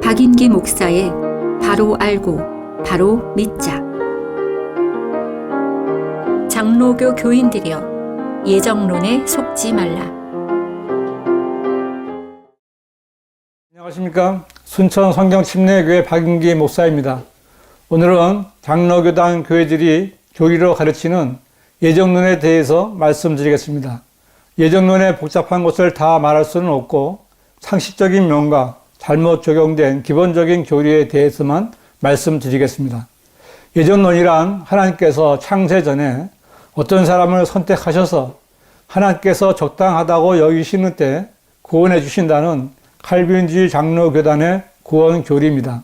박인기 목사의 바로 알고 바로 믿자. 장로교 교인들이여, 예정론에 속지 말라. 안녕하십니까. 순천 성경침례교회 박인기 목사입니다. 오늘은 장로교단 교회들이 교리로 가르치는 예정론에 대해서 말씀드리겠습니다. 예정론의 복잡한 것을 다 말할 수는 없고 상식적인 면과 잘못 적용된 기본적인 교리에 대해서만 말씀드리겠습니다. 예정론이란 하나님께서 창세 전에 어떤 사람을 선택하셔서 하나님께서 적당하다고 여기시는 때 구원해 주신다는 칼빈주의 장로교단의 구원 교리입니다.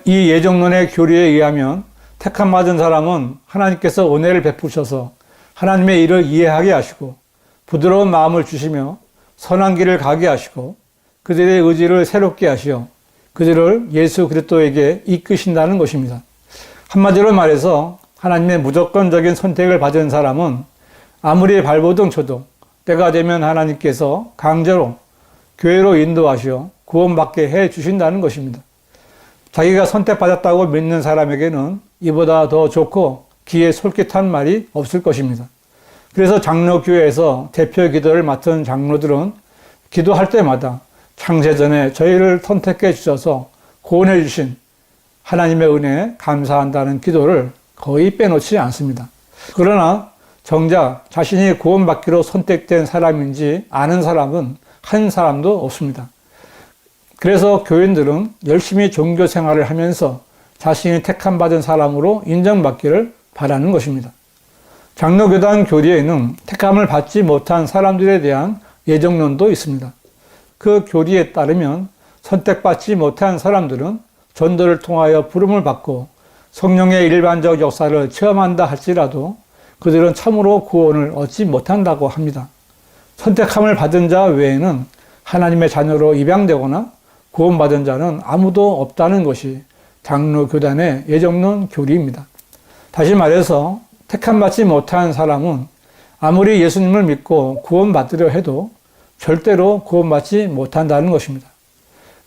이 예정론의 교리에 의하면 택함 받은 사람은 하나님께서 은혜를 베푸셔서 하나님의 일을 이해하게 하시고 부드러운 마음을 주시며 선한 길을 가게 하시고 그들의 의지를 새롭게 하시어 그들을 예수 그리스도에게 이끄신다는 것입니다. 한마디로 말해서 하나님의 무조건적인 선택을 받은 사람은 아무리 발버둥 쳐도 때가 되면 하나님께서 강제로 교회로 인도하시어 구원받게 해 주신다는 것입니다. 자기가 선택받았다고 믿는 사람에게는 이보다 더 좋고 귀에 솔깃한 말이 없을 것입니다. 그래서 장로교회에서 대표 기도를 맡은 장로들은 기도할 때마다 창세전에 저희를 선택해 주셔서 구원해 주신 하나님의 은혜에 감사한다는 기도를 거의 빼놓지 않습니다. 그러나 정작 자신이 구원받기로 선택된 사람인지 아는 사람은 한 사람도 없습니다. 그래서 교인들은 열심히 종교 생활을 하면서 자신이 택함받은 사람으로 인정받기를 바라는 것입니다. 장로교단 교리에는 택함을 받지 못한 사람들에 대한 예정론도 있습니다. 그 교리에 따르면 선택받지 못한 사람들은 전도를 통하여 부름을 받고 성령의 일반적 역사를 체험한다 할지라도 그들은 참으로 구원을 얻지 못한다고 합니다. 선택함을 받은 자 외에는 하나님의 자녀로 입양되거나 구원받은 자는 아무도 없다는 것이 장로교단의 예정론 교리입니다. 다시 말해서 택함받지 못한 사람은 아무리 예수님을 믿고 구원받으려 해도 절대로 구원받지 못한다는 것입니다.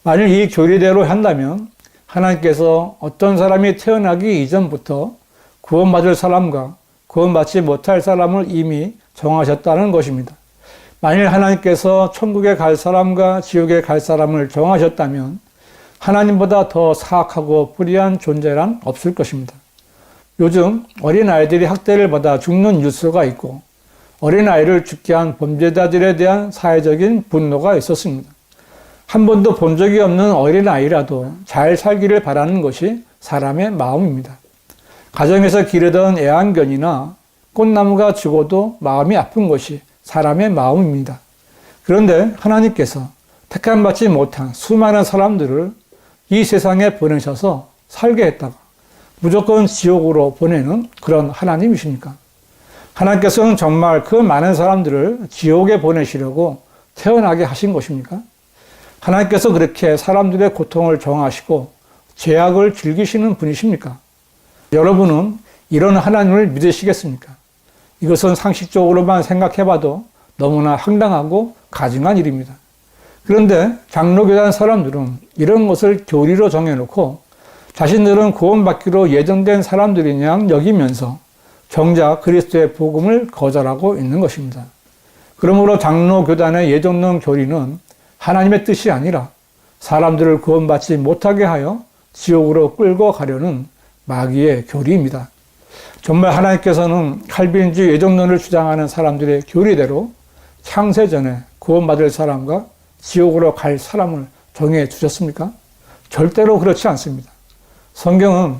만일 이 교리대로 한다면 하나님께서 어떤 사람이 태어나기 이전부터 구원받을 사람과 구원받지 못할 사람을 이미 정하셨다는 것입니다. 만일 하나님께서 천국에 갈 사람과 지옥에 갈 사람을 정하셨다면 하나님보다 더 사악하고 불의한 존재란 없을 것입니다. 요즘 어린아이들이 학대를 받아 죽는 뉴스가 있고 어린아이를 죽게 한 범죄자들에 대한 사회적인 분노가 있었습니다. 한 번도 본 적이 없는 어린아이라도 잘 살기를 바라는 것이 사람의 마음입니다. 가정에서 기르던 애완견이나 꽃나무가 죽어도 마음이 아픈 것이 사람의 마음입니다. 그런데 하나님께서 택함받지 못한 수많은 사람들을 이 세상에 보내셔서 살게 했다가 무조건 지옥으로 보내는 그런 하나님이십니까? 하나님께서는 정말 그 많은 사람들을 지옥에 보내시려고 태어나게 하신 것입니까? 하나님께서 그렇게 사람들의 고통을 정하시고 죄악을 즐기시는 분이십니까? 여러분은 이런 하나님을 믿으시겠습니까? 이것은 상식적으로만 생각해봐도 너무나 황당하고 가증한 일입니다. 그런데 장로교단 사람들은 이런 것을 교리로 정해놓고 자신들은 구원받기로 예정된 사람들인 양 여기면서 정작 그리스도의 복음을 거절하고 있는 것입니다. 그러므로 장로교단의 예정론 교리는 하나님의 뜻이 아니라 사람들을 구원받지 못하게 하여 지옥으로 끌고 가려는 마귀의 교리입니다. 정말 하나님께서는 칼빈주의 예정론을 주장하는 사람들의 교리대로 창세전에 구원받을 사람과 지옥으로 갈 사람을 정해 주셨습니까? 절대로 그렇지 않습니다. 성경은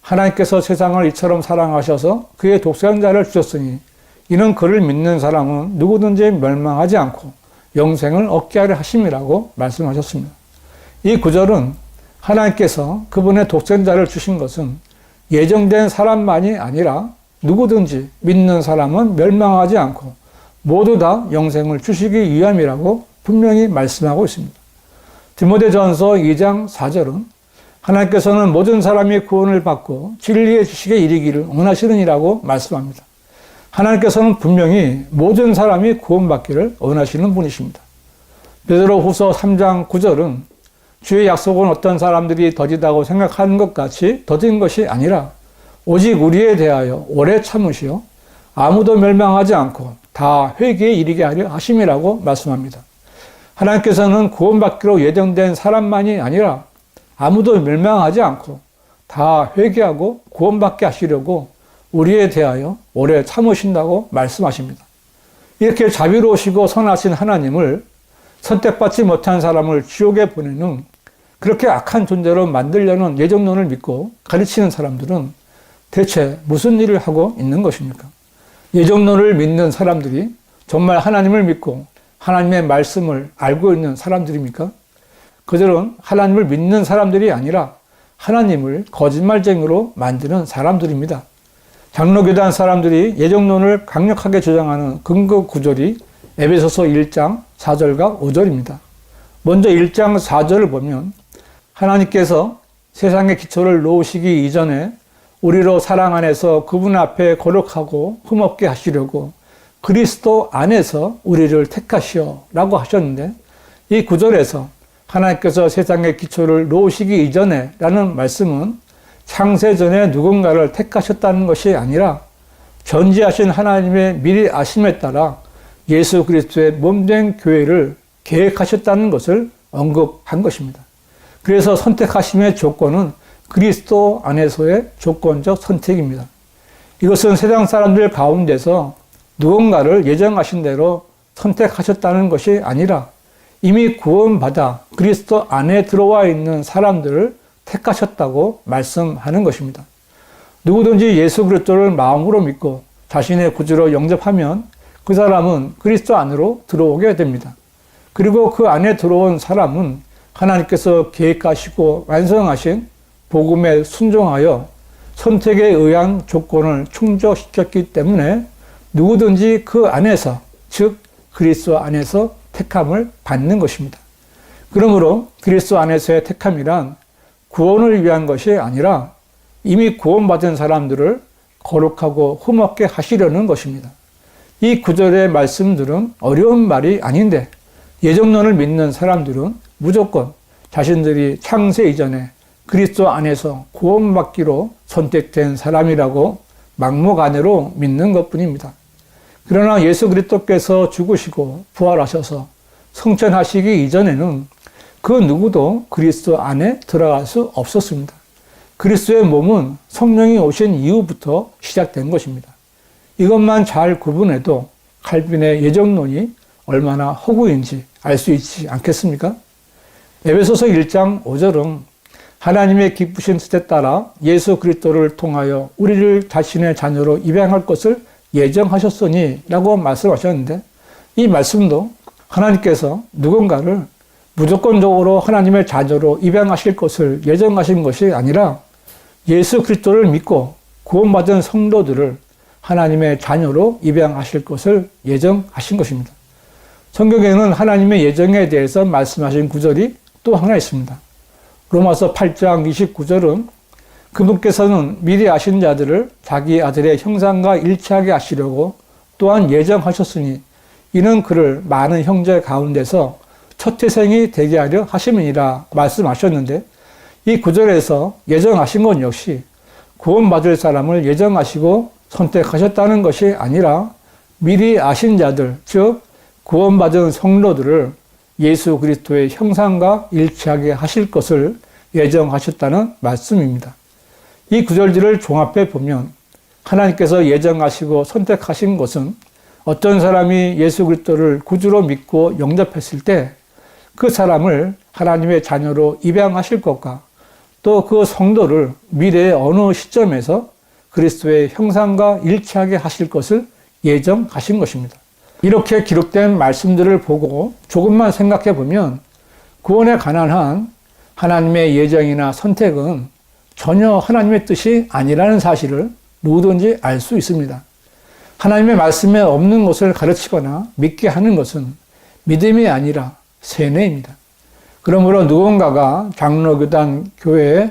하나님께서 세상을 이처럼 사랑하셔서 그의 독생자를 주셨으니 이는 그를 믿는 사람은 누구든지 멸망하지 않고 영생을 얻게 하려 하심이라고 말씀하셨습니다. 이 구절은 하나님께서 그분의 독생자를 주신 것은 예정된 사람만이 아니라 누구든지 믿는 사람은 멸망하지 않고 모두 다 영생을 주시기 위함이라고 분명히 말씀하고 있습니다. 디모데전서 2장 4절은 하나님께서는 모든 사람이 구원을 받고 진리의 지식에 이르기를 원하시느니라고 말씀합니다. 하나님께서는 분명히 모든 사람이 구원받기를 원하시는 분이십니다. 베드로후서 3장 9절은 주의 약속은 어떤 사람들이 더디다고 생각하는 것 같이 더딘 것이 아니라 오직 우리에 대하여 오래 참으시어 아무도 멸망하지 않고 다 회개에 이르게 하려 하심이라고 말씀합니다. 하나님께서는 구원받기로 예정된 사람만이 아니라 아무도 멸망하지 않고 다 회개하고 구원받게 하시려고 우리에 대하여 오래 참으신다고 말씀하십니다. 이렇게 자비로우시고 선하신 하나님을 선택받지 못한 사람을 지옥에 보내는 그렇게 악한 존재로 만들려는 예정론을 믿고 가르치는 사람들은 대체 무슨 일을 하고 있는 것입니까? 예정론을 믿는 사람들이 정말 하나님을 믿고 하나님의 말씀을 알고 있는 사람들입니까? 그들은 하나님을 믿는 사람들이 아니라 하나님을 거짓말쟁이로 만드는 사람들입니다. 장로교단 사람들이 예정론을 강력하게 주장하는 근거 구절이 에베소서 1장 4절과 5절입니다. 먼저 1장 4절을 보면 하나님께서 세상의 기초를 놓으시기 이전에 우리로 사랑 안에서 그분 앞에 거룩하고 흠없게 하시려고 그리스도 안에서 우리를 택하시오 라고 하셨는데, 이 구절에서 하나님께서 세상의 기초를 놓으시기 이전에 라는 말씀은 창세전에 누군가를 택하셨다는 것이 아니라 전지하신 하나님의 미리 아심에 따라 예수 그리스도의 몸된 교회를 계획하셨다는 것을 언급한 것입니다. 그래서 선택하심의 조건은 그리스도 안에서의 조건적 선택입니다. 이것은 세상 사람들 가운데서 누군가를 예정하신 대로 선택하셨다는 것이 아니라 이미 구원받아 그리스도 안에 들어와 있는 사람들을 택하셨다고 말씀하는 것입니다. 누구든지 예수 그리스도를 마음으로 믿고 자신의 구주로 영접하면 그 사람은 그리스도 안으로 들어오게 됩니다. 그리고 그 안에 들어온 사람은 하나님께서 계획하시고 완성하신 복음에 순종하여 선택에 의한 조건을 충족시켰기 때문에 누구든지 그 안에서, 즉 그리스도 안에서 택함을 받는 것입니다. 그러므로 그리스도 안에서의 택함이란 구원을 위한 것이 아니라 이미 구원받은 사람들을 거룩하고 흠없게 하시려는 것입니다. 이 구절의 말씀들은 어려운 말이 아닌데 예정론을 믿는 사람들은 무조건 자신들이 창세 이전에 그리스도 안에서 구원받기로 선택된 사람이라고 막무가내로 믿는 것뿐입니다. 그러나 예수 그리스도께서 죽으시고 부활하셔서 성천하시기 이전에는 그 누구도 그리스도 안에 들어갈 수 없었습니다. 그리스도의 몸은 성령이 오신 이후부터 시작된 것입니다. 이것만 잘 구분해도 칼빈의 예정론이 얼마나 허구인지 알 수 있지 않겠습니까? 에베소서 1장 5절은 하나님의 기쁘신 뜻에 따라 예수 그리스도를 통하여 우리를 자신의 자녀로 입양할 것을 예정하셨으니 라고 말씀하셨는데, 이 말씀도 하나님께서 누군가를 무조건적으로 하나님의 자녀로 입양하실 것을 예정하신 것이 아니라 예수 그리스도를 믿고 구원받은 성도들을 하나님의 자녀로 입양하실 것을 예정하신 것입니다. 성경에는 하나님의 예정에 대해서 말씀하신 구절이 또 하나 있습니다. 로마서 8장 29절은 그분께서는 미리 아신 자들을 자기 아들의 형상과 일치하게 하시려고 또한 예정하셨으니 이는 그를 많은 형제 가운데서 첫 태생이 되게 하려 하심이니라 말씀하셨는데, 이 구절에서 예정하신 것 역시 구원받을 사람을 예정하시고 선택하셨다는 것이 아니라 미리 아신 자들, 즉 구원받은 성도들을 예수 그리스도의 형상과 일치하게 하실 것을 예정하셨다는 말씀입니다. 이 구절들을 종합해 보면 하나님께서 예정하시고 선택하신 것은 어떤 사람이 예수 그리스도를 구주로 믿고 영접했을 때 그 사람을 하나님의 자녀로 입양하실 것과 또 그 성도를 미래의 어느 시점에서 그리스도의 형상과 일치하게 하실 것을 예정하신 것입니다. 이렇게 기록된 말씀들을 보고 조금만 생각해 보면 구원에 관한 한 하나님의 예정이나 선택은 전혀 하나님의 뜻이 아니라는 사실을 누구든지 알 수 있습니다. 하나님의 말씀에 없는 것을 가르치거나 믿게 하는 것은 믿음이 아니라 세뇌입니다. 그러므로 누군가가 장로교단 교회의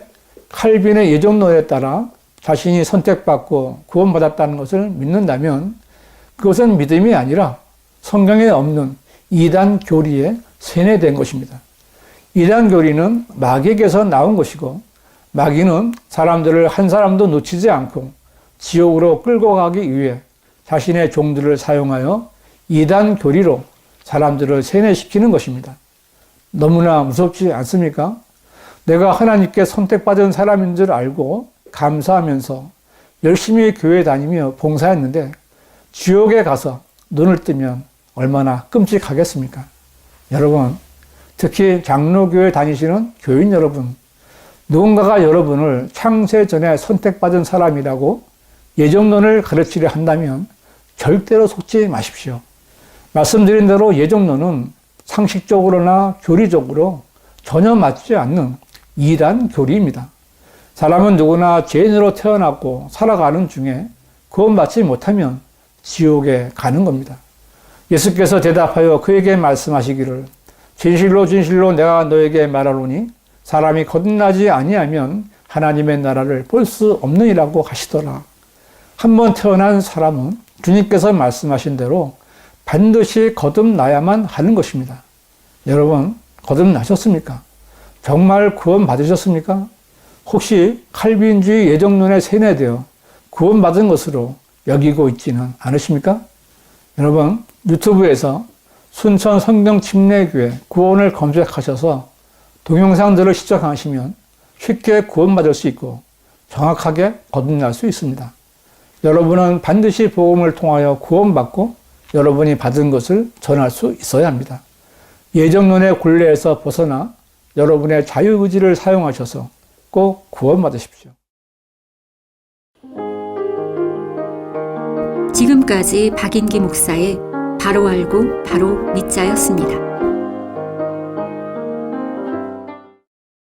칼빈의 예정론에 따라 자신이 선택받고 구원받았다는 것을 믿는다면 그것은 믿음이 아니라 성경에 없는 이단 교리에 세뇌된 것입니다. 이단 교리는 마귀에게서 나온 것이고 마귀는 사람들을 한 사람도 놓치지 않고 지옥으로 끌고 가기 위해 자신의 종들을 사용하여 이단 교리로 사람들을 세뇌시키는 것입니다. 너무나 무섭지 않습니까? 내가 하나님께 선택받은 사람인 줄 알고 감사하면서 열심히 교회 다니며 봉사했는데 지옥에 가서 눈을 뜨면 얼마나 끔찍하겠습니까? 여러분, 특히 장로교회 다니시는 교인 여러분, 누군가가 여러분을 창세 전에 선택받은 사람이라고 예정론을 가르치려 한다면 절대로 속지 마십시오. 말씀드린 대로 예정론은 상식적으로나 교리적으로 전혀 맞지 않는 이단 교리입니다. 사람은 누구나 죄인으로 태어났고 살아가는 중에 구원받지 못하면 지옥에 가는 겁니다. 예수께서 대답하여 그에게 말씀하시기를 진실로 진실로 내가 너에게 말하노니 사람이 거듭나지 아니하면 하나님의 나라를 볼 수 없느니라고 하시더라. 한 번 태어난 사람은 주님께서 말씀하신 대로 반드시 거듭나야만 하는 것입니다. 여러분, 거듭나셨습니까? 정말 구원 받으셨습니까? 혹시 칼빈주의 예정론에 세뇌되어 구원받은 것으로 여기고 있지는 않으십니까? 여러분, 유튜브에서 순천 성경침례교회 구원을 검색하셔서 동영상들을 시청하시면 쉽게 구원받을 수 있고 정확하게 거듭날 수 있습니다. 여러분은 반드시 복음을 통하여 구원받고 여러분이 받은 것을 전할 수 있어야 합니다. 예정론의 굴레에서 벗어나 여러분의 자유의지를 사용하셔서 꼭 구원받으십시오. 지금까지 박인기 목사의 바로 알고 바로 믿자였습니다.